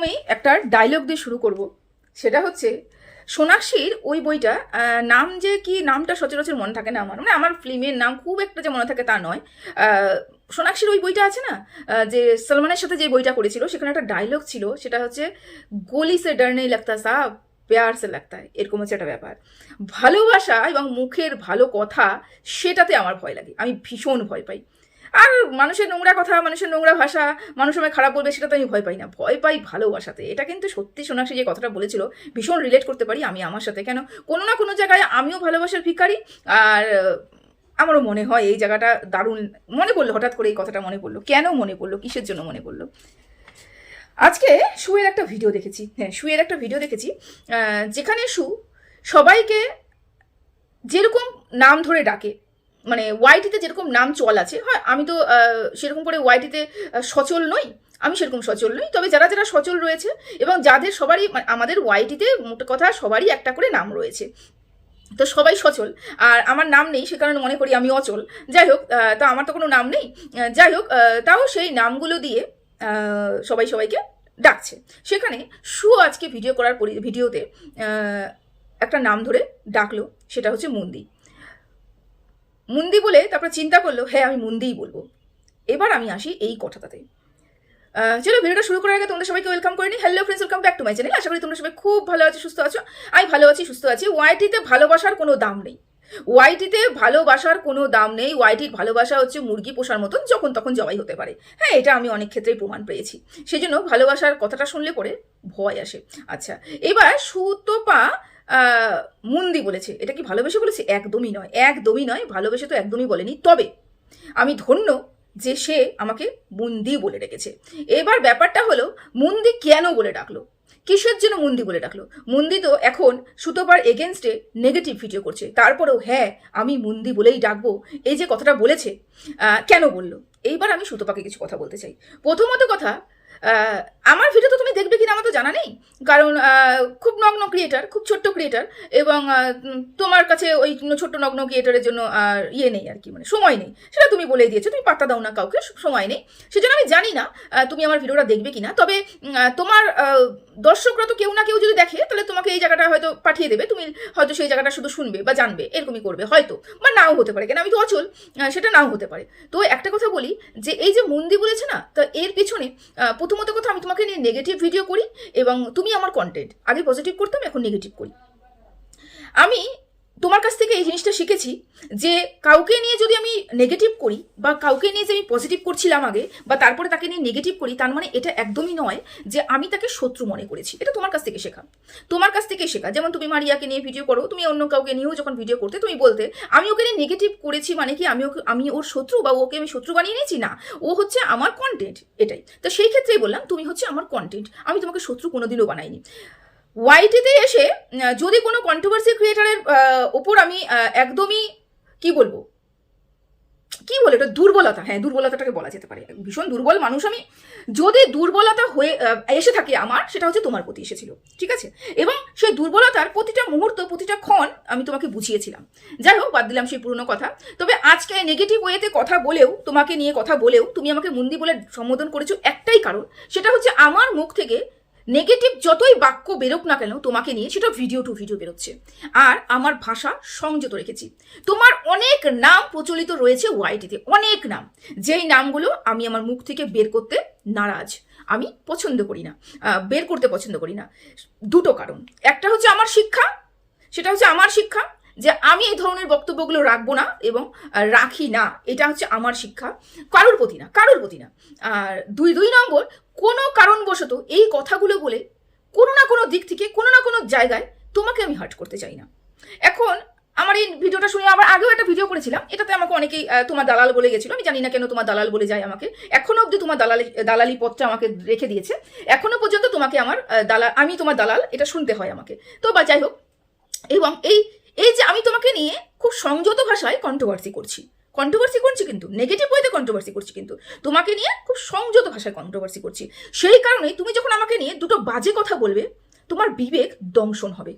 প্রথমেই একটা ডায়লগ দিয়ে শুরু করব। সেটা হচ্ছে সোনাক্ষীর ওই বইটা, নাম যে কি, নামটা সচরাচর মনে থাকে না আমার, মানে আমার ফিল্মের নাম খুব একটা যে মনে থাকে তা নয়। সোনাক্ষীর ওই বইটা আছে না, যে সলমানের সাথে যে বইটা করেছিল, সেখানে একটা ডায়লগ ছিল, সেটা হচ্ছে গলি সে ডর নেই লাগতা সাহব, প্যার সে লাগতা হ্যায়, এরকম হচ্ছে একটা ব্যাপার। ভালোবাসা এবং মুখের ভালো কথা, সেটাতে আমার ভয় লাগে, আমি ভীষণ ভয় পাই। আর মানুষের নোংরা কথা, মানুষের নোংরা ভাষা, মানুষ আমায় খারাপ বলবে, সেটা তো আমি ভয় পাই না, ভয় পাই ভালোবাসাতে। এটা কিন্তু সত্যি সোনাক্ষী যে কথাটা বলেছিল, ভীষণ রিলেট করতে পারি আমি আমার সাথে। কেন, কোনো না কোনো জায়গায় আমিও ভালোবাসার ভিখারি। আর আমারও মনে হয় এই জায়গাটা দারুণ মনে পড়লো, হঠাৎ করে এই কথাটা মনে পড়লো। কেন মনে পড়লো, কিসের জন্য মনে পড়লো? আজকে শুয়ের একটা ভিডিও দেখেছি, শুয়ের একটা ভিডিও দেখেছি, যেখানে সবাইকে যেরকম নাম ধরে ডাকে, মানে ওয়াইটিতে যেরকম নাম চল আছে, হয় আমি তো সেরকম করে ওয়াইটিতে সচল নই, আমি সেরকম সচল নই, তবে যারা যারা সচল রয়েছে এবং যাদের সবারই, আমাদের ওয়াইটিতে মোট কথা সবারই একটা করে নাম রয়েছে, তো সবাই সচল, আর আমার নাম নেই, সে কারণে মনে করি আমি অচল। যাই হোক, তা আমার তো কোনো নাম নেই। যাই হোক, তাও সেই নামগুলো দিয়ে সবাই সবাইকে ডাকছে। সেখানে আজকে ভিডিও করার ভিডিওতে একটা নাম ধরে ডাকলো, সেটা হচ্ছে মুন্দি। মুন্দি বলে তারপরে চিন্তা করলো, হ্যাঁ আমি মুন্দিই বলবো। এবার আমি আসি এই কথাটাতে। চলো ভিডিওটা শুরু করার আগে তোমাদের সবাইকে ওয়েলকাম করে নিই। Hello friends, welcome back to my channel. আশা করি তোমরা সবাই খুব ভালো আছো, সুস্থ আছো। আমি ভালো আছি, সুস্থ আছি। ওয়াইটিতে ভালোবাসার কোনো দাম নেই, ওয়াইটিতে ভালোবাসার কোনো দাম নেই। ওয়াইটির ভালোবাসা হচ্ছে মুরগি পোষার মতন, যখন তখন জবাই হতে পারে। হ্যাঁ, এটা আমি অনেক ক্ষেত্রেই প্রমাণ পেয়েছি। সেই জন্য ভালোবাসার কথাটা শুনলে পরে ভয় আসে। আচ্ছা, এবার সুতপা মুন্দি বলেছে, এটা কি ভালোবেসে বলেছে? একদমই নয়, একদমই নয়, ভালোবেসে তো একদমই বলেনি। তবে আমি ধন্য যে সে আমাকে মুন্দি বলে রেখেছে। এবার ব্যাপারটা হলো, মুন্দি কেন বলে ডাকলো, কিসের জন্য মুন্দি বলে ডাকলো? মুন্দি তো এখন সুতপার এগেনস্টে নেগেটিভ ভিডিও করছে, তারপরেও হ্যাঁ আমি মুন্দি বলেই ডাকবো, এই যে কথাটা বলেছে, কেন বললো? এইবার আমি সুতপাকে কিছু কথা বলতে চাই। প্রথমত কথা, আমার ভিডিও তো তুমি দেখবে কিনা আমার তো জানা নেই, কারণ খুব নগ্ন ক্রিয়েটার, খুব ছোট্ট ক্রিয়েটার, এবং তোমার কাছে ওই ছোট্ট নগ্ন ক্রিয়েটারের জন্য ইয়ে নেই আর কি, মানে সময় নেই, সেটা তুমি বলেই দিয়েছো, তুমি পাত্তা দাও না কাউকে, সময় নেই। সেজন্য আমি জানি না তুমি আমার ভিডিওটা দেখবে কিনা। তবে তোমার দর্শকরা তো কেউ না কেউ যদি দেখে, তাহলে তোমাকে এই জায়গাটা হয়তো পাঠিয়ে দেবে, তুমি হয়তো সেই জায়গাটা শুধু শুনবে বা জানবে, এরকমই করবে হয়তো, বা নাও হতে পারে, কেন আমি তো অচল, সেটা নাও হতে পারে। তো একটা কথা বলি, যে এই যে মুন্দি বলেছে না, তো এর পিছনে প্রথমত কথা, আমি তোমাকে নিয়ে নেগেটিভ ভিডিও করি এবং তুমি আমার কন্টেন্ট, আগে পজিটিভ করতাম, এখন নেগেটিভ করি। আমি তোমার কাছ থেকে এই জিনিসটা শিখেছি যে কাউকে নিয়ে যদি আমি নেগেটিভ করি, বা কাউকে নিয়ে যে আমি পজিটিভ করছিলাম আগে, বা তারপরে তাকে নিয়ে নেগেটিভ করি, তার মানে এটা একদমই নয় যে আমি তাকে শত্রু মনে করেছি। এটা তোমার কাছ থেকে শেখা, তোমার কাছ থেকে শেখা। যেমন তুমি মারিয়াকে নিয়ে ভিডিও করো, তুমি অন্য কাউকে নিয়েও যখন ভিডিও করতে, তুমি বলতে আমি ওকে নিয়ে নেগেটিভ করেছি, মানে কি আমি ওর শত্রু, বা ওকে আমি শত্রু বানিয়ে নিয়েছি? না, ও হচ্ছে আমার কন্টেন্ট, এটাই। তো সেই ক্ষেত্রেই বললাম তুমি হচ্ছে আমার কন্টেন্ট, আমি তোমাকে শত্রু কোনোদিনও বানাইনি। ওয়াইটিতে এসে যদি কোনো কন্ট্রোভার্সি ক্রিয়েটারের ওপর আমি একদমই কি বলবো, কি বলে এটা, দুর্বলতা, হ্যাঁ দুর্বলতাটাকে বলা যেতে পারে, ভীষণ দুর্বল মানুষ আমি। যদি দুর্বলতা হয়ে এসে থাকে আমার, সেটা হচ্ছে তোমার প্রতি এসেছিল, ঠিক আছে? এবং সেই দুর্বলতার প্রতিটা মুহূর্ত, প্রতিটা ক্ষণ আমি তোমাকে বুঝিয়েছিলাম। যাই হোক, বাদ দিলাম সেই পুরনো কথা। তবে আজকে নেগেটিভ ওয়েতে কথা বলেও, তোমাকে নিয়ে কথা বলেও তুমি আমাকে মুন্দি বলে সম্বোধন করেছো, একটাই কারণ, সেটা হচ্ছে আমার মুখ থেকে নেগেটিভ যতই বাক্য বেরোক না কেন তোমাকে নিয়ে, সেটা ভিডিও টু ভিডিও বেরোচ্ছে, আর আমার ভাষা সংযত রেখেছি। তোমার অনেক নাম প্রচলিত রয়েছে ওয়াইটিতে, অনেক নাম, যেই নামগুলো আমি আমার মুখ থেকে বের করতে নারাজ, আমি পছন্দ করি না, বের করতে পছন্দ করি না। দুটো কারণ, একটা হচ্ছে আমার শিক্ষা, সেটা হচ্ছে আমার শিক্ষা যে আমি এই ধরনের বক্তব্যগুলো রাখবো না এবং রাখি না, এটা হচ্ছে আমার শিক্ষা, কারোর প্রতি না, কারোর প্রতি না। আর দুই নম্বর, কোনো কারণবশত এই কথাগুলো বলে কোনো না কোনো দিক থেকে, কোনো না কোনো জায়গায় তোমাকে আমি হার্ট করতে চাই না। এখন আমার এই ভিডিওটা শুনে, আবার আগেও একটা ভিডিও করেছিলাম, এটাতে আমাকে অনেকেই তোমার দালাল বলে গেছিল, আমি জানি না কেন তোমার দালাল বলে যায় আমাকে, এখনো অবধি তোমার দালালি পথটা আমাকে রেখে দিয়েছে, এখনো পর্যন্ত তোমাকে আমার আমি তোমার দালাল, এটা শুনতে হয় আমাকে। তো বা যাই হোক, এবং এই যে আমি তোমাকে নিয়ে খুব সংযত ভাষায় কন্ট্রোভার্সি করছি, কিন্তু নেগেটিভ ওয়েতে কন্ট্রোভার্সি করছি, কিন্তু তোমাকে নিয়ে খুব সংযত ভাষায় কন্ট্রোভার্সি করছি। সেই কারণে তুমি যখন আমাকে নিয়ে দুটো বাজে কথা বলবে, তোমার বিবেক দংশন হবে,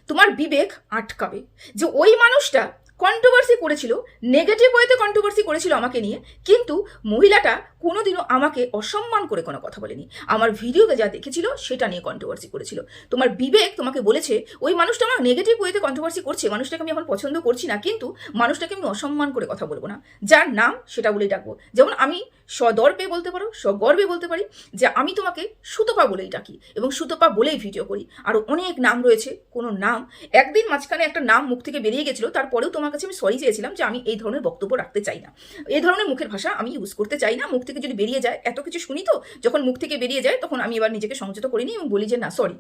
তোমার বিবেক আটকাবে, যে ওই মানুষটা কন্ট্রোভার্সি করেছিল, নেগেটিভ ওয়েতে কন্ট্রোভার্সি করেছিল আমাকে নিয়ে, কিন্তু মহিলাটা কোনোদিনও আমাকে অসম্মান করে কোনো কথা বলেনি। আমার ভিডিওতে যা দেখেছিল সেটা নিয়ে কন্ট্রোভার্সি করেছিল। তোমার বিবেক তোমাকে বলেছে ওই মানুষটা আমার নেগেটিভ ওয়েতে কন্ট্রোভার্সি করছে, মানুষটাকে আমি এখন পছন্দ করছি না, কিন্তু মানুষটাকে আমি অসম্মান করে কথা বলবো না, যার নাম সেটা বলেই ডাকবো। যেমন আমি সদর্পে বলতে পারো, সগর্বে বলতে পারি যে আমি তোমাকে সুতপা বলেই ডাকি এবং সুতপা বলেই ভিডিও করি। আরও অনেক নাম রয়েছে, কোনো নাম একদিন মাঝখানে একটা নাম মুখ থেকে বেরিয়ে গেছিলো, তারপরেও তোমার কাছে আমি সরি চেয়েছিলাম যে আমি এই ধরনের বক্তব্য রাখতে চাই না, এই ধরনের মুখের ভাষা আমি ইউজ করতে চাই না। মুখ থেকে যদি বেরিয়ে যায়, এত কিছু শুনি তো, যখন মুখ থেকে বেরিয়ে যায় তখন আমি এবার নিজেকে সংযত করিনি এবং বলি যে না সরি,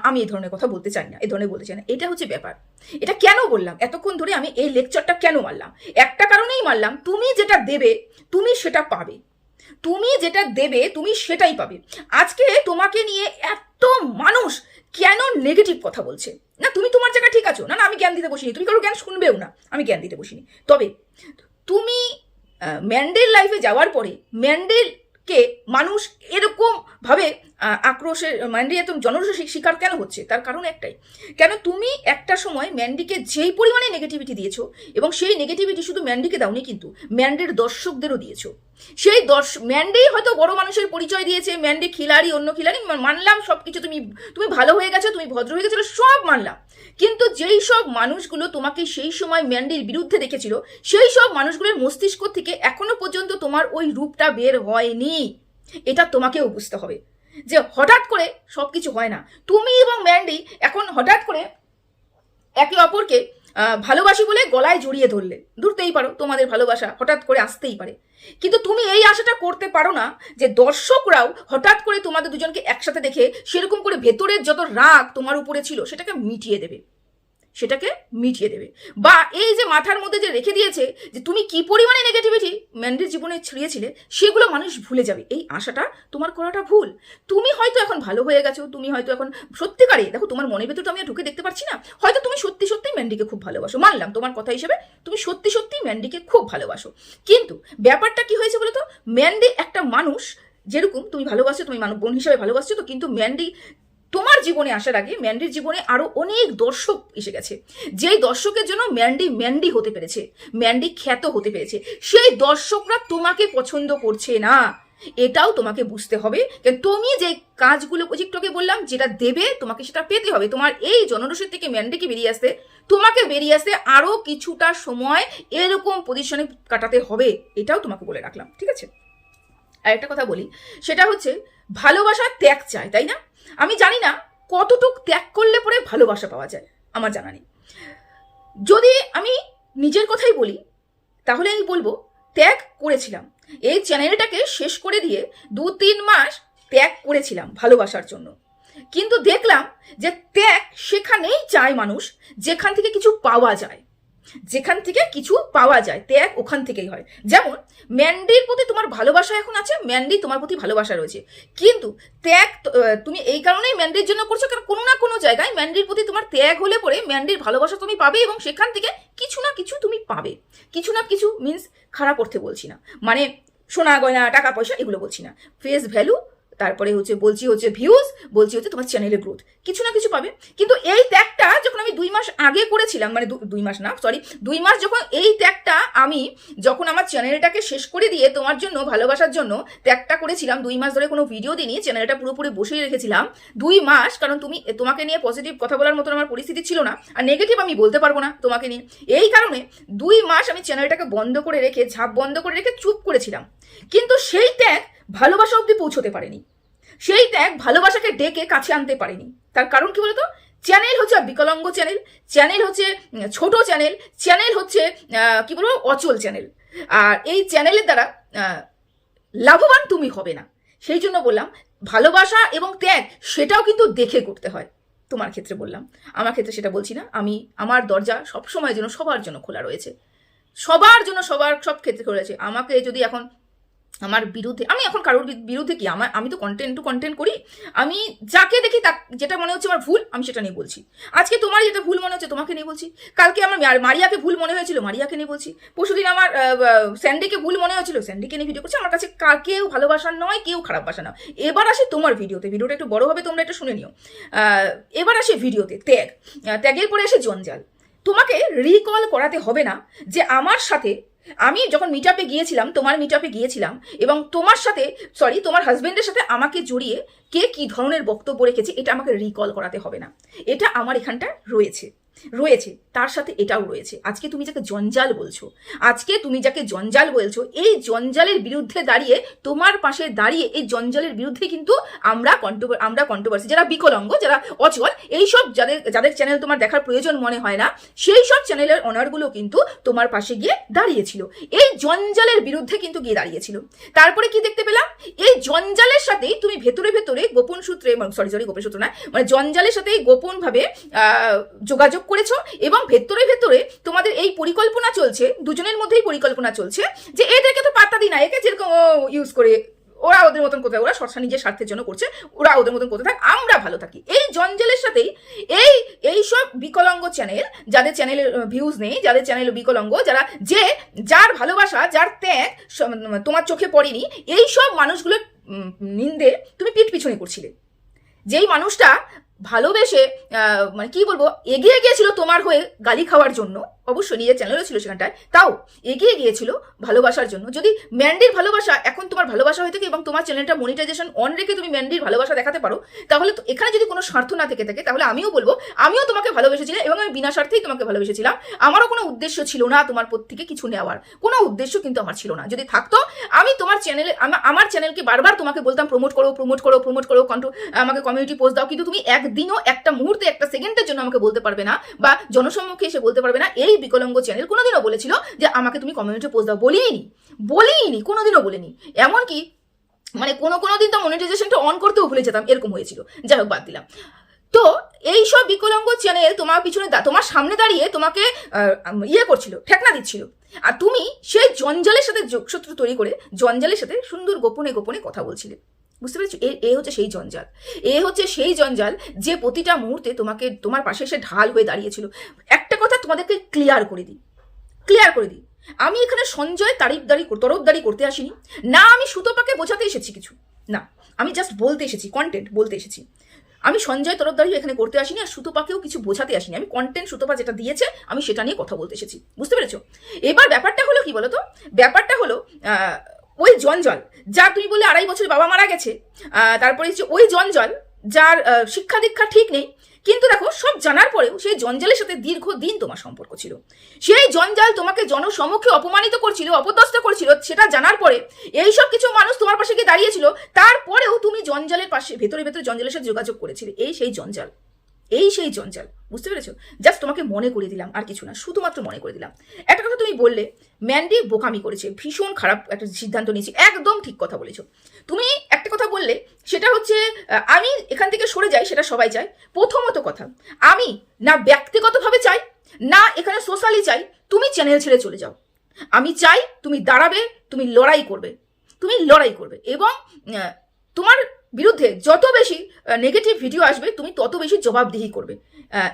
আমি এই ধরনের কথা বলতে চাই না, এই ধরনের বলতে চাই না। এটা হচ্ছে ব্যাপার। এটা কেন বললাম, এতক্ষণ ধরে আমি এই লেকচারটা কেন মারলাম? একটা কারণেই মারলাম, তুমি যেটা দেবে তুমি সেটা পাবে, তুমি যেটা দেবে তুমি সেটাই পাবে। আজকে তোমাকে নিয়ে এত মানুষ কেন নেগেটিভ কথা বলছে? না তুমি তোমার জায়গা ঠিক আছো, না না আমি জ্ঞান দিতে বসিনি, তুমি কারো জ্ঞান শুনবেও না, আমি জ্ঞান দিতে বসিনি। তবে তুমি ম্যান্ডেল লাইফে যাওয়ার পরে ম্যান্ডেলকে মানুষ এরকম ভাবে আক্রোশের, ম্যান্ডি এত জনরোষের শিকার কেন হচ্ছে? তার কারণ একটাই, কেন তুমি একটা সময় ম্যান্ডিকে যেই পরিমাণে নেগেটিভিটি দিয়েছো, এবং সেই নেগেটিভিটি শুধু ম্যান্ডিকে দাওনি, কিন্তু ম্যান্ডির দর্শকদেরও দিয়েছো। সেই ম্যান্ডি হয়তো বড় মানুষের পরিচয় দিয়েছে, ম্যান্ডি খিলাড়ি, অন্য খিলাড়ি মানলাম, সব কিছু তুমি ভালো হয়ে গেছো, তুমি ভদ্র হয়ে গেছো, সব মানলাম। কিন্তু যেই সব মানুষগুলো তোমাকে সেই সময় ম্যান্ডির বিরুদ্ধে দেখেছিল, সেই সব মানুষগুলোর মস্তিষ্ক থেকে এখনো পর্যন্ত তোমার ওই রূপটা বের হয়নি। এটা তোমাকেও বুঝতে হবে যে হঠাৎ করে সব কিছু হয় না। তুমি এবং ম্যান্ডি এখন হঠাৎ করে একে অপরকে ভালোবাসি বলে গলায় জড়িয়ে ধরতেই পারো, তোমাদের ভালোবাসা হঠাৎ করে আসতেই পারে, কিন্তু তুমি এই আশাটা করতে পারো না যে দর্শকরাও হঠাৎ করে তোমাদের দুজনকে একসাথে দেখে সেরকম করে ভেতরের যত রাগ তোমার উপরে ছিল সেটাকে মিটিয়ে দেবে, বা এই যে মাথার মধ্যে যে রেখে দিয়েছে যে তুমি কি পরিমাণে নেগেটিভিটি ম্যান্ডির জীবনে ছড়িয়েছিলে, সেগুলো মানুষ ভুলে যাবে। এই আশাটা তোমার করাটা ভুল। তুমি হয়তো এখন ভালো হয়ে গেছো, তুমি হয়তো এখন সত্যিকারে, দেখো তোমার মনের ভেতর তো আমি ঢুকে দেখতে পারছি না, হয়তো তুমি সত্যি সত্যি ম্যান্ডিকে খুব ভালোবাসো, মানলাম তোমার কথা হিসেবে তুমি সত্যি সত্যি ম্যান্ডিকে খুব ভালোবাসো। কিন্তু ব্যাপারটা কি হয়েছে বলো তো, ম্যান্ডি একটা মানুষ, যেরকম তুমি ভালোবাসো, তুমি মানব বোন হিসেবে ভালোবাসছো তো, কিন্তু ম্যান্ডি তোমার জীবনে আসার আগে ম্যান্ডির জীবনে আরো অনেক দর্শক এসে গেছে, যেই দর্শকের জন্য ম্যান্ডি হতে পেরেছে, ম্যান্ডি খ্যাত হতে পেরেছে। সেই দর্শকরা তোমাকে পছন্দ করছে না, এটাও তোমাকে বুঝতে হবে। তুমি যে কাজগুলো টিকটকে বললাম, যেটা দেবে তোমাকে সেটা পেতে হবে। তোমার এই জনরসের থেকে ম্যান্ডিকে বেরিয়ে আসতে, তোমাকে বেরিয়ে আসতে আরো কিছুটা সময় এরকম পজিশনে কাটাতে হবে, এটাও তোমাকে বলে রাখলাম, ঠিক আছে? আর একটা কথা বলি, সেটা হচ্ছে ভালোবাসা ত্যাগ চায়, তাই না? আমি জানি না কতটুক ত্যাগ করলে পরে ভালোবাসা পাওয়া যায়, আমার জানা নেই। যদি আমি নিজের কথাই বলি তাহলে আমি বলবো ত্যাগ করেছিলাম, এই চ্যানেলটাকে শেষ করে দিয়ে 2-3 মাস ত্যাগ করেছিলাম ভালোবাসার জন্য, কিন্তু দেখলাম যে ত্যাগ সেখানেই চায় মানুষ যেখান থেকে কিছু পাওয়া যায়, ত্যাগ ওখান থেকেই হয়। যেমন ম্যান্ডির প্রতি তোমার ভালোবাসা এখন আছে, ম্যান্ডি তোমার প্রতি ভালোবাসা রয়েছে, কিন্তু ত্যাগ তুমি এই কারণেই ম্যান্ডির জন্য করছো, কারণ কোনো না কোনো জায়গায় ম্যান্ডির প্রতি তোমার ত্যাগ হলে পরে ম্যান্ডির ভালোবাসা তুমি পাবে, এবং সেখান থেকে কিছু না কিছু তুমি পাবে। কিছু না কিছু মিনস খারাপ অর্থে বলছি না, মানে সোনা গয়না টাকা পয়সা এগুলো বলছি না, ফেস ভ্যালু, তারপরে বলছি ভিউজ, বলছি তোমার চ্যানেলের গ্রোথ, কিছু না কিছু পাবে। কিন্তু এই ত্যাগটা যখন আমি 2 মাস আগে করেছিলাম, মানে 2 মাস যখন এই ত্যাগটা আমি যখন আমার চ্যানেলটাকে শেষ করে দিয়ে তোমার জন্য ভালোবাসার জন্য ত্যাগটা করেছিলাম, 2 মাস ধরে কোনো ভিডিও দিইনি, চ্যানেলটা পুরোপুরি বসিয়ে রেখেছিলাম 2 মাস, কারণ তোমাকে নিয়ে পজিটিভ কথা বলার মতন আমার পরিস্থিতি ছিল না, আর নেগেটিভ আমি বলতে পারবো না তোমাকে নিয়ে। এই কারণে 2 মাস আমি চ্যানেলটাকে বন্ধ করে রেখে, ঝাঁপ বন্ধ করে রেখে চুপ করেছিলাম, কিন্তু সেই ত্যাগ ভালোবাসা অব্দি পৌঁছতে পারেনি, সেই ত্যাগ ভালোবাসাকে ডেকে কাছে আনতে পারেনি। তার কারণ কি বলতো, চ্যানেল হচ্ছে বিকলাঙ্গ চ্যানেল হচ্ছে ছোট চ্যানেল হচ্ছে কি বলবো অচল চ্যানেল, আর এই চ্যানেলের দ্বারা লাভবান তুমি হবে না। সেই জন্য বললাম ভালোবাসা এবং ত্যাগ সেটাও কিন্তু দেখে করতে হয়। তোমার ক্ষেত্রে বললাম, আমার ক্ষেত্রে সেটা বলছি না। আমার দরজা সবসময় যেন সবার জন্য খোলা রয়েছে, সবার জন্য, সব ক্ষেত্রে খোলা রয়েছে। আমাকে যদি এখন আমার বিরুদ্ধে, আমি এখন কারোর বিরুদ্ধে কি, আমি তো কন্টেন্ট করি, আমি যাকে দেখি যেটা মনে হচ্ছে আমার ভুল আমি সেটা নিয়ে বলছি। আজকে তোমার যেটা ভুল মনে হচ্ছে তোমাকে নিয়ে বলছি, কালকে আমার মারিয়াকে ভুল মনে হয়েছিল মারিয়াকে নিয়ে বলছি, পরশুদিন আমার স্যান্ডিকে ভুল মনে হয়েছিল স্যান্ডিকে নিয়ে ভিডিও করছি। আমার কাছে কেউ ভালোবাসার নয়, কেউ খারাপ বাসা নয়। এবার আসি তোমার ভিডিওটা একটু বড় হবে, তোমরা একটু শুনে নিও। এবার আসি ভিডিওতে ত্যাগের পরে আসে জঞ্জাল। তোমাকে রিকল করাতে হবে না যে আমার সাথে আমি যখন মিট আপে গিয়েছিলাম, তোমার মিট আপে গিয়েছিলাম, এবং তোমার সাথে তোমার হাজবেন্ডের সাথে আমাকে জড়িয়ে কে কি ধরনের বক্তব্য রেখেছে এটা আমাকে রিকল করাতে হবে না। এটা আমার এখানটা রয়েছে, তার সাথে এটাও রয়েছে। আজকে তুমি যাকে জঞ্জাল বলছো, এই জঞ্জালের বিরুদ্ধে দাঁড়িয়ে, তোমার পাশে দাঁড়িয়ে এই জঞ্জালের বিরুদ্ধে কিন্তু আমরা কন্ট্রোভার্সি, যারা বিকলাঙ্গ, যারা অচল, এইসব যাদের চ্যানেল তোমার দেখার প্রয়োজন মনে হয় না, সেই সব চ্যানেলের অনারগুলো কিন্তু তোমার পাশে গিয়ে দাঁড়িয়েছিল, এই জঞ্জালের বিরুদ্ধে কিন্তু গিয়ে দাঁড়িয়েছিল। তারপরে কি দেখতে পেলাম, এই জঞ্জালের সাথেই তুমি ভেতরে গোপন সূত্রে, গোপন সূত্র না, মানে জঞ্জালের সাথে গোপন ভাবে যোগাযোগ করেছো, এবং ভেতরে তোমাদের এই পরিকল্পনা চলছে, দুজনের মধ্যেই পরিকল্পনা চলছে যে এদেরকে তো পাত্তা দিই না, একে যেরকম ইউজ করে ওরা ওদের মতন কোথায়, ওরা নিজের স্বার্থের জন্য করছে, ওরা ওদের মতন কোথায় থাক, আমরা ভালো থাকি। এই জঞ্জালের সাথেই এই সব বিকলাঙ্গ চ্যানেল, যাদের চ্যানেলের ভিউজ নেই, যাদের চ্যানেল বিকলাঙ্গ, যার ভালোবাসা, যার ত্যাগ তোমার চোখে পড়েনি, এই সব মানুষগুলোর নিন্দে তুমি পিঠ পিছনে করছিলে। যেই মানুষটা ভালোবেসে মানে কি বলবো, এগিয়ে গিয়েছিল তোমার হয়ে গালি খাওয়ার জন্য, অবশ্যই নিজের চ্যানেলও ছিল সেখানটায়, তাও এগিয়ে গিয়েছিল ভালোবাসার জন্য। যদি ম্যান্ডির ভালোবাসা এখন তোমার ভালোবাসা হয়ে থাকে এবং তোমার চ্যানেলটা মনিটাইজেশন অন রেখে তুমি ম্যান্ডির ভালোবাসা দেখাতে পারো, তাহলে তো এখানে যদি কোনো স্বার্থ না থেকে থাকে, তাহলে আমিও বলবো আমিও তোমাকে ভালোবেসেছিলাম এবং আমি বিনা স্বার্থেই তোমাকে ভালোবেসেছিলাম। আমারও কোনো উদ্দেশ্য ছিল না তোমার প্রতি থেকে কিছু নেওয়ার, কোনো উদ্দেশ্য কিন্তু আমার ছিল না। যদি থাকতো, আমি তোমার চ্যানেলে, আমার চ্যানেলকে বারবার তোমাকে বলতাম প্রমোট করো, আমাকে কমিউনিটি পোস্ট দাও, কিন্তু তুমি একদিনও, একটা মুহূর্তে, একটা সেকেন্ডের জন্য আমাকে বলতে পারবে না, বা জনসম্মুখে এসে বলতে পারবে না এই বিকলাঙ্গ চ্যানেল কোনোদিনও বলেছিল যে আমাকে তুমি কমিউনিটি পোস্ট দাও। বলিনি, কোনোদিনও বলিনি। এমনকি মানে কোনো দিন তো মনিটাইজেশনটা অন করতেও ভুলে যেতাম, এরকম হয়েছিল। যাই হোক, বাদ দিলাম। তো এই সব বিকলাঙ্গ চ্যানেল তোমার পিছনে, তোমার সামনে দাঁড়িয়ে তোমাকে করছিল, ঠেকনা দিচ্ছিল, আর তুমি সেই জঞ্জালের সাথে যোগসূত্র তৈরি করে জঞ্জালের সাথে সুন্দর গোপনে কথা বলছিলে। বুঝতে পেরেছো? হচ্ছে সেই জঞ্জাল যে প্রতিটা মুহূর্তে তোমার পাশে এসে ঢাল হয়ে দাঁড়িয়েছিল। একটা কথা তোমাদেরকে ক্লিয়ার করে দিই, আমি এখানে সঞ্জয় তরফদারি করতে আসিনি, না আমি সুতপাকে বোঝাতে এসেছি কিছু, না, আমি জাস্ট বলতে এসেছি, কন্টেন্ট বলতে এসেছি। আমি সঞ্জয় তরফদারি এখানে করতে আসিনি, আর সুতপাকেও কিছু বোঝাতে আসিনি। আমি কন্টেন্ট সুতপা যেটা দিয়েছে আমি সেটা নিয়ে কথা বলতে এসেছি। বুঝতে পেরেছো? এবার ব্যাপারটা হলো কি বলতো, ব্যাপারটা হলো ওই জঞ্জাল, যা তুমি বলে 2.5 বছর বাবা মারা গেছে, তারপরে ওই জঞ্জাল যার শিক্ষা দীক্ষা ঠিক নেই, কিন্তু দেখো সব জানার পরেও সেই জঞ্জালের সাথে দীর্ঘদিন তোমার সম্পর্ক ছিল। সেই জঞ্জাল তোমাকে জনসমক্ষে অপমানিত করছিল, অপদস্থ করছিল, সেটা জানার পরে এইসব কিছু মানুষ তোমার পাশে গিয়ে দাঁড়িয়েছিল, তারপরেও তুমি জঞ্জালের পাশে ভেতরে জঞ্জালের সাথে যোগাযোগ করেছিলে। এই সেই জঞ্জাল। বুঝতে পেরেছো? জাস্ট তোমাকে মনে করে দিলাম, আর কিছু না, শুধুমাত্র মনে করে দিলাম। একটা কথা তুমি বললে ম্যান্ডি বোকামি করেছে, ভীষণ খারাপ একটা সিদ্ধান্ত নিয়েছি, একদম ঠিক কথা বলেছো। তুমি একটা কথা বললে, সেটা হচ্ছে আমি এখান থেকে সরে যাই, সেটা সবাই চায়। প্রথমত কথা, আমি না ব্যক্তিগতভাবে চাই, না এখানে সোশ্যালি চাই তুমি চ্যানেল ছেড়ে চলে যাও। আমি চাই তুমি দাঁড়াবে, তুমি লড়াই করবে, এবং তোমার বিরুদ্ধে যত বেশি নেগেটিভ ভিডিও আসবে তুমি তত বেশি জবাবদিহি করবে,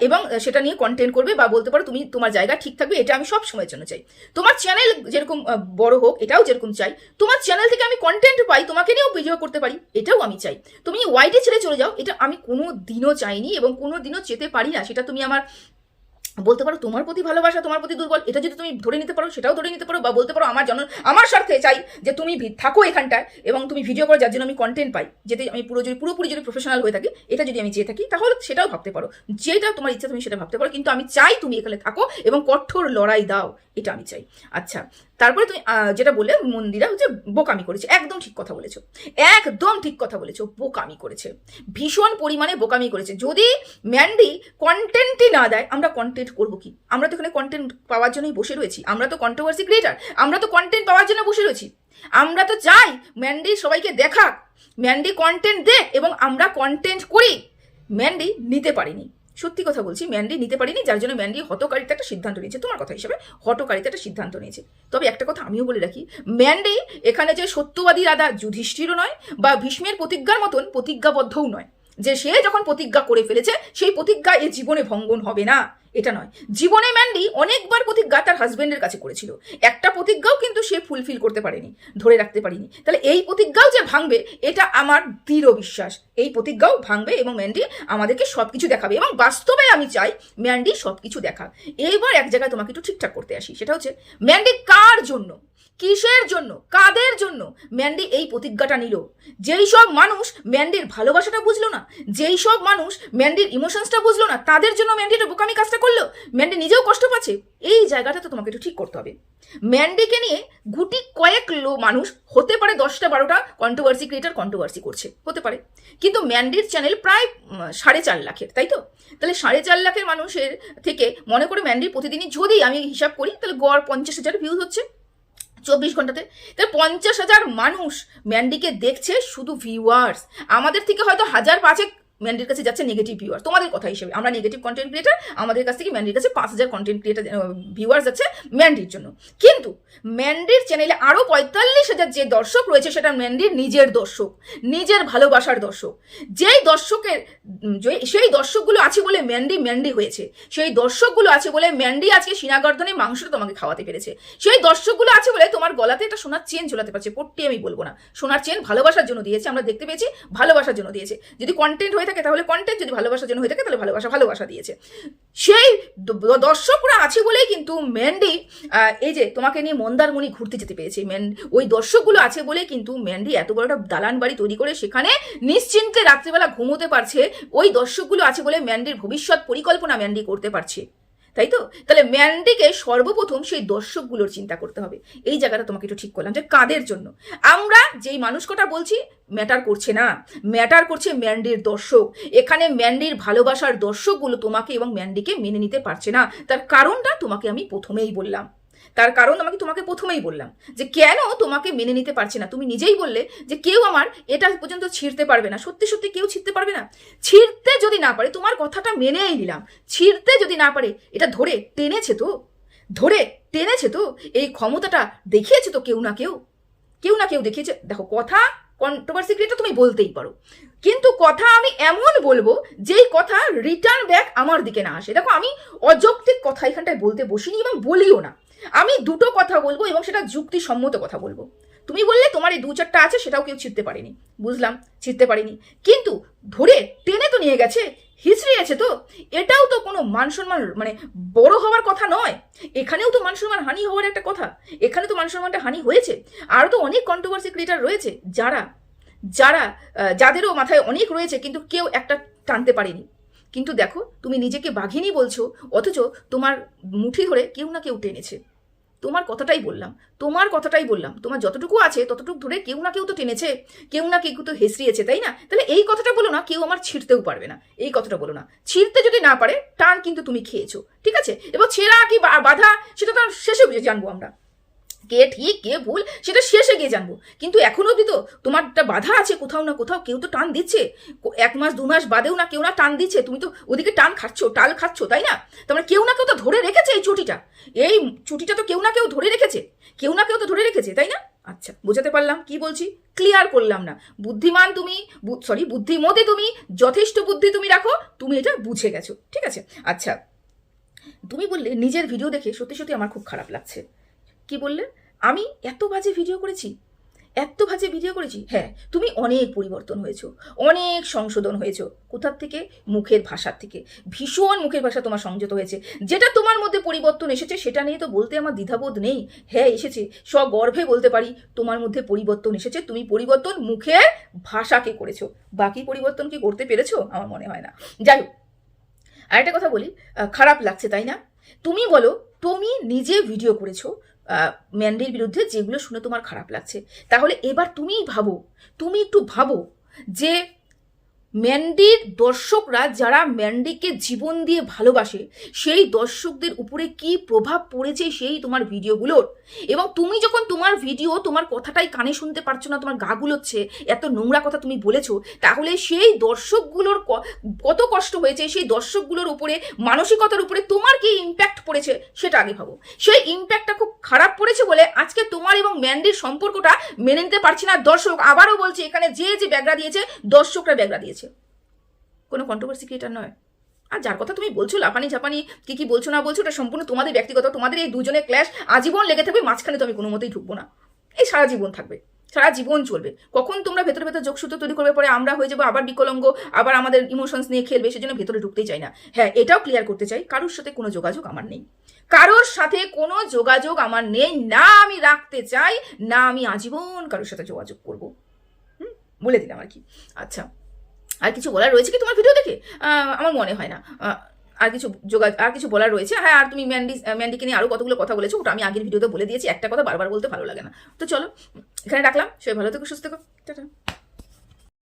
এবং সেটা নিয়ে কন্টেন্ট করবে, বা বলতে পারো তুমি তোমার জায়গা ঠিক থাকবে। এটা আমি সব সময়ের জন্য চাই। তোমার চ্যানেল যেরকম বড় হোক, এটাও যেরকম চাই। তোমার চ্যানেল থেকে আমি কন্টেন্ট পাই, তোমাকে নিয়েও ভিডিও করতে পারি, এটাও আমি চাই। তুমি ওয়াইডি ছেড়ে চলে যাও, এটা আমি কোনো দিনও চাইনি, এবং কোনো দিনও চেতে পারি না। সেটা তুমি আমার বলতে পারো তোমার প্রতি ভালোবাসা, তোমার প্রতি দুর্বল, এটা যদি তুমি ধরে নিতে পারো সেটাও ধরে নিতে পারো, বা বলতে পারো আমার স্বার্থে চাই যে তুমি থাকো এখানটায় এবং তুমি ভিডিও করো, যার জন্য আমি কন্টেন্ট পাই, যেতে আমি পুরোপুরি যদি প্রফেশনাল হয়ে থাকি, এটা যদি আমি চেয়ে থাকি, তাহলে সেটাও ভাবতে পারো। যেটা তোমার ইচ্ছা তুমি সেটা ভাবতে পারো, কিন্তু আমি চাই তুমি এখানে থাকো এবং কঠোর লড়াই দাও, এটা আমি চাই। আচ্ছা, তারপরে তুমি যেটা বললে মন্দিরা হচ্ছে বোকামি করেছে, একদম ঠিক কথা বলেছো, বোকামি করেছে, ভীষণ পরিমাণে বোকামি করেছে। যদি ম্যান্ডি কন্টেন্টই না দেয়, আমরা কন্টেন্ট করবো কি? আমরা তো এখানে কন্টেন্ট পাওয়ার জন্যই বসে রয়েছি, আমরা তো কন্ট্রোভার্সি ক্রিয়েটার, আমরা তো কন্টেন্ট পাওয়ার জন্য বসে রয়েছি। আমরা তো চাই ম্যান্ডি সবাইকে দেখাক, ম্যান্ডি কন্টেন্ট দেখ, এবং আমরা কন্টেন্ট করি। ম্যান্ডি নিতে পারিনি, সত্যি কথা বলছি, ম্যান্ডি নিতে পারিনি, যার জন্য ম্যান্ডি হটকারিতা একটা সিদ্ধান্ত নিয়েছে, তোমার কথা হিসেবে হটকারিতা একটা সিদ্ধান্ত নিয়েছে। তবে একটা কথা আমিও বলে রাখি, ম্যান্ডি এখানে যে সত্যবাদী রাধা যুধিষ্ঠিরও নয়, বা ভীষ্মের প্রতিজ্ঞার মতন প্রতিজ্ঞাবদ্ধও নয়, যে সে যখন প্রতিজ্ঞা করে ফেলেছে সেই প্রতিজ্ঞা এ জীবনে ভঙ্গন হবে না, এটা নয়। জীবনে ম্যান্ডি অনেকবার প্রতিজ্ঞা তার হাজবেন্ডের কাছে করেছিল, একটা প্রতিজ্ঞাও কিন্তু সে ফুলফিল করতে পারেনি, ধরে রাখতে পারেনি। তাহলে এই প্রতিজ্ঞাও যে ভাঙবে এটা আমার দৃঢ় বিশ্বাস, এই প্রতিজ্ঞাও ভাঙবে এবং ম্যান্ডি আমাদেরকে সবকিছু দেখাবে, এবং বাস্তবে আমি চাই ম্যান্ডি সবকিছু দেখা। এইবার এক জায়গায় তোমাকে একটু ঠিকঠাক করতে আসি, সেটা হচ্ছে ম্যান্ডি কার জন্য, কিসের জন্য, কাদের জন্য ম্যান্ডি এই প্রতিজ্ঞাটা নিল? যেই সব মানুষ ম্যান্ডির ভালোবাসাটা বুঝলো না, যেই সব মানুষ ম্যান্ডির ইমোশনসটা বুঝলো না, তাদের জন্য ম্যান্ডি এটা বোকামি কাজটা করলো। ম্যান্ডি নিজেও কষ্ট পাচ্ছে, এই জায়গাটা তো তোমাকে একটু ঠিক করতে হবে। ম্যান্ডিকে নিয়ে গুটি কয়েক মানুষ, হতে পারে 10টা 12টা কন্ট্রোভার্সি ক্রিয়েটার কন্ট্রোভার্সি করছে, হতে পারে, কিন্তু ম্যান্ডির চ্যানেল প্রায় 4.5 লাখের, তাই তো? তাহলে 4.5 লাখের মানুষের থেকে মনে করে ম্যান্ডির প্রতিদিনই যদি আমি হিসাব করি তাহলে গড় 50,000 ভিউজ হচ্ছে 24 ঘন্টাতে। তাহলে 50,000 মানুষ ম্যান্ডিকে দেখছে, শুধু ভিউয়ার্স। আমাদের থেকে হয়তো 1,000-5 ম্যান্ডির কাছে যাচ্ছে নেগেটিভ ভিউয়ার, তোমাদের কথা হিসেবে আমরা নেগেটিভ কন্টেন্ট ক্রিয়েটার, আমাদের কাছ থেকে ম্যান্ডির কাছে 5,000 কন্টেন্ট ক্রিয়েটার ভিউয়ার্স যাচ্ছে ম্যান্ডির জন্য। কিন্তু ম্যান্ডির চ্যানেলে আরও 45,000 যে দর্শক রয়েছে সেটা ম্যান্ডির নিজের দর্শক, নিজের ভালোবাসার দর্শক। যেই দর্শকের সেই দর্শকগুলো আছে বলে ম্যান্ডি হয়েছে, সেই দর্শকগুলো আছে বলে ম্যান্ডি আজকে সিনাগর্ধনে মাংসটা তোমাকে খাওয়াতে পেরেছে, সেই দর্শকগুলো আছে বলে তোমার গলাতে একটা সোনার চেন ঝোলাতে পারছে। পট্টি আমি বলবো না, সোনার চেন ভালোবাসার জন্য দিয়েছে, আমরা দেখতে পেয়েছি ভালোবাসার জন্য দিয়েছে। যদি কন্টেন্ট হয়ে থাকে তাহলে কন্টেন্ট, যদি ভালোবাসার জন্য হয়ে থাকে তাহলে ভালোবাসা দিয়েছে। সেই দর্শকরা আছে বলেই কিন্তু ম্যান্ডি এই যে তোমাকে নিয়ে মন্দারমণি ঘুরতে যেতে পেরেছে। ওই দর্শকগুলো আছে বলেই কিন্তু ম্যান্ডি এত বড় একটা দালান বাড়ি তৈরি করে সেখানে নিশ্চিন্তে রাত্রিবেলা ঘুমোতে পারছে। ওই দর্শকগুলো আছে বলে ম্যান্ডির ভবিষ্যৎ পরিকল্পনা ম্যান্ডি করতে পারছে, তাই তো? তাহলে ম্যান্ডিকে সর্বপ্রথম সেই দর্শকগুলোর চিন্তা করতে হবে। এই জায়গাটা তোমাকে একটু ঠিক করলাম যে কাদের জন্য। আমরা যেই মানুষ কথা বলছি ম্যাটার করছে না, ম্যাটার করছে ম্যান্ডির দর্শক। এখানে ম্যান্ডির ভালোবাসার দর্শকগুলো তোমাকে এবং ম্যান্ডিকে মেনে নিতে পারছে না। তার কারণটা তোমাকে আমি প্রথমেই বললাম, তোমাকে প্রথমেই বললাম যে কেন তোমাকে মেনে নিতে পারছে না। তুমি নিজেই বললে যে কেউ আমার এটা পর্যন্ত ছিঁড়তে পারবে না। সত্যি সত্যি কেউ ছিঁড়তে পারবে না? ছিঁড়তে যদি না পারে, তোমার কথাটা মেনেই নিলাম, ছিঁড়তে যদি না পারে, এটা ধরে টেনেছে তো, এই ক্ষমতাটা দেখিয়েছে তো কেউ না কেউ দেখিয়েছে। দেখো, কথা কন্ট্রোভার্সি ক্রিয়েটার তুমি বলতেই পারো, কিন্তু কথা আমি এমন বলবো যেই কথা রিটার্ন ব্যাক আমার দিকে না আসে। দেখো, আমি অযৌক্তিক কথা এখানটায় বলতে বসিনি এবং বলিও না। আমি দুটো কথা বলবো এবং সেটা যুক্তিসম্মত কথা বলবো। তুমি বললে তোমার এই 2-4টা আছে, সেটাও কেউ ছিঁড়তে পারেনি, বুঝলাম ছিঁড়তে পারেনি, কিন্তু ধরে টেনে তো নিয়ে গেছে, হিচড়িয়েছে তো। এটাও তো কোনো মান সম্মান মানে বড় হওয়ার কথা নয়। এখানেও তো মান সম্মান হানি হওয়ার একটা কথা, এখানে তো মান সম্মানটা হানি হয়েছে। আরও তো অনেক কন্ট্রোভার্সি ক্রিয়েটার রয়েছে যাদেরও মাথায় অনেক রয়েছে, কিন্তু কেউ একটা টানতে পারেনি। কিন্তু দেখো, তুমি নিজেকে বাঘিনী বলছো, অথচ তোমার মুঠি ধরে কেউ না কেউ টেনেছে। তোমার কথাটাই বললাম, তোমার যতটুকু আছে ততটুকু ধরে কেউ না কেউ তো টেনেছে, কেউ না কেউ তো হেসড়িয়েছে, তাই না? তাহলে এই কথাটা বলো না কেউ আমার ছিঁড়তেও পারবে না, এই কথাটা বলো না। ছিঁড়তে যদি না পারে, টান কিন্তু তুমি খেয়েছো, ঠিক আছে? এবার ছেঁড়া কি বাধা সেটা তো শেষে জানবো আমরা, কে ঠিক কে ভুল সেটা শেষে গিয়ে জানবো। কিন্তু এখনো অবধি তো তোমার একটা বাধা আছে, কোথাও না কোথাও কেউ তো টান দিচ্ছে। 1 মাস 2 মাস বাদেও না কেউ না টান দিচ্ছে, তুমি তো ওদিকে টাল খাচ্ছ, তাই না? তোমার কেউ না কেউ তো ধরে রেখেছে এই চুটিটা তো কেউ না কেউ ধরে রেখেছে, তাই না? আচ্ছা, বোঝাতে পারলাম কি বলছি? ক্লিয়ার করলাম না? বুদ্ধিমতী তুমি, যথেষ্ট বুদ্ধি তুমি রাখো, তুমি এটা বুঝে গেছো, ঠিক আছে? আচ্ছা, তুমি বললে নিজের ভিডিও দেখে সত্যি সত্যি আমার খুব খারাপ লাগছে। কি বললে? আমি এত বাজে ভিডিও করেছি? হ্যাঁ, তুমি অনেক পরিবর্তন হয়েছো, অনেক সংশোধন হয়েছো। কোথার থেকে? মুখের ভাষার থেকে। ভীষণ মুখের ভাষা তোমার সংযত হয়েছে। যেটা তোমার মধ্যে পরিবর্তন এসেছে সেটা নিয়ে তো বলতে আমার দ্বিধাবোধ নেই। হ্যাঁ, এসেছে, সগর্বে বলতে পারি তোমার মধ্যে পরিবর্তন এসেছে। তুমি পরিবর্তন মুখের ভাষাকে করেছো, বাকি পরিবর্তন কি করতে পেরেছো? আমার মনে হয় না। যাই হোক, আরেকটা কথা বলি, খারাপ লাগছে তাই না? তুমি বলো, তুমি নিজে ভিডিও করেছো ম্যান্ডির বিরুদ্ধে, যেগুলো শুনে তোমার খারাপ লাগছে। তাহলে এবার তুমি একটু ভাবো যে ম্যান্ডির দর্শকরা যারা ম্যান্ডিকে জীবন দিয়ে ভালোবাসে, সেই দর্শকদের উপরে কি প্রভাব পড়েছে সেই তোমার ভিডিওগুলোর। এবং তুমি যখন তোমার ভিডিও, তোমার কথাটাই কানে শুনতে পারছো না, তোমার গা গুলোচ্ছে, এত নোংরা কথা তুমি বলেছো, তাহলে সেই দর্শকগুলোর কত কষ্ট হয়েছে, সেই দর্শকগুলোর উপরে, মানসিকতার উপরে তোমার কি ইম্প্যাক্ট পড়েছে সেটা আগে ভাবো। সেই ইম্প্যাক্টটা খুব খারাপ পড়েছে বলে আজকে তোমার এবং ম্যান্ডির সম্পর্কটা মেনে নিতে পারছি না দর্শক। আবারও বলছি, এখানে যে ব্যাগরা দিয়েছে, দর্শকরা ব্যাগরা দিয়েছে, কোনো কন্ট্রোভার্সি ক্রিয়েটার নয়। আর যার কথা তুমি বলছো লাফানি ঝাপানি কি বলছো না বলছো, ওটা সম্পূর্ণ তোমাদের ব্যক্তিগত, তোমাদের এই দুজনের ক্ল্যাশ আজীবন লেগে থাকবে, মাঝখানে তো আমি কোনো মতেই ঢুকবো না, এই সারা জীবন থাকবে, সারা জীবন চলবে। কখন তোমরা ভেতরে ভেতরে যোগসূত্র তৈরি করবে, পরে আমরা হয়ে যাবো আবার বিকলঙ্গ, আবার আমাদের ইমোশনস নিয়ে খেলবে, সেজন্য ভেতরে ঢুকতেই চাই না। হ্যাঁ, এটাও ক্লিয়ার করতে চাই, কারোর সাথে কোনো যোগাযোগ আমার নেই, কারোর সাথে কোনো যোগাযোগ আমার নেই, না আমি রাখতে চাই, না আমি আজীবন কারোর সাথে যোগাযোগ করবো। বলে দিলাম আর কি। আচ্ছা, আর কিছু বলার রয়েছে কি তোমার ভিডিও দেখে? আমার মনে হয় না আর কিছু বলার রয়েছে। হ্যাঁ, আর তুমি ম্যান্ডিকে নিয়ে আরও কতগুলো কথা বলেছো, ওটা আমি আগের ভিডিওতে বলে দিয়েছি, একটা কথা বারবার বলতে ভালো লাগে না। তো চলো, এখানে রাখলাম, সবাই ভালো থেকো, সুস্থ থেকো, টাটা।